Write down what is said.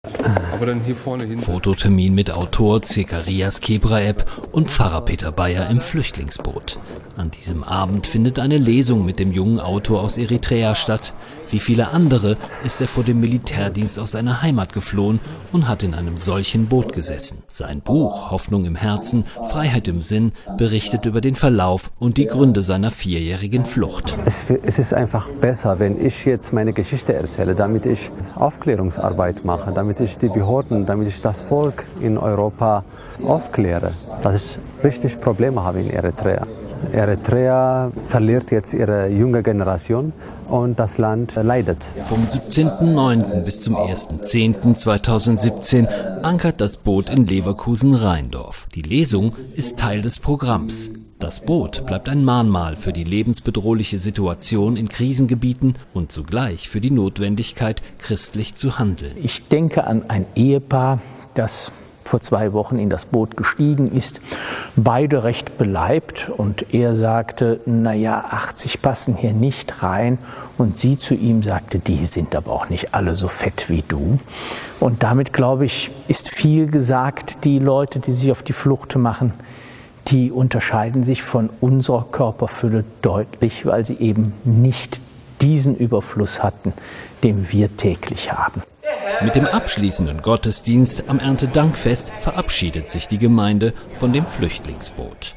Aber dann hier vorne hin. Fototermin mit Autor Zecharias Kebraeb und Pfarrer Peter Bayer im Flüchtlingsboot. An diesem Abend findet eine Lesung mit dem jungen Autor aus Eritrea statt. Wie viele andere ist er vor dem Militärdienst aus seiner Heimat geflohen und hat in einem solchen Boot gesessen. Sein Buch Hoffnung im Herzen, Freiheit im Sinn berichtet über den Verlauf und die Gründe seiner 4-jährigen Flucht. Es ist einfach besser, wenn ich jetzt meine Geschichte erzähle, damit ich Aufklärungsarbeit mache, damit ich die Behörden, damit ich das Volk in Europa aufkläre, dass ich richtig Probleme habe in Eritrea. Eritrea verliert jetzt ihre junge Generation und das Land leidet. Vom 17.09. bis zum 1.10.2017 ankert das Boot in Leverkusen-Rheindorf. Die Lesung ist Teil des Programms. Das Boot bleibt ein Mahnmal für die lebensbedrohliche Situation in Krisengebieten und zugleich für die Notwendigkeit, christlich zu handeln. Ich denke an ein Ehepaar, das vor 2 Wochen in das Boot gestiegen ist, beide recht beleibt, und er sagte, 80 passen hier nicht rein, und sie zu ihm sagte, die sind aber auch nicht alle so fett wie du. Und damit, glaube ich, ist viel gesagt. Die Leute, die sich auf die Flucht machen, die unterscheiden sich von unserer Körperfülle deutlich, weil sie eben nicht diesen Überfluss hatten, den wir täglich haben. Mit dem abschließenden Gottesdienst am Erntedankfest verabschiedet sich die Gemeinde von dem Flüchtlingsboot.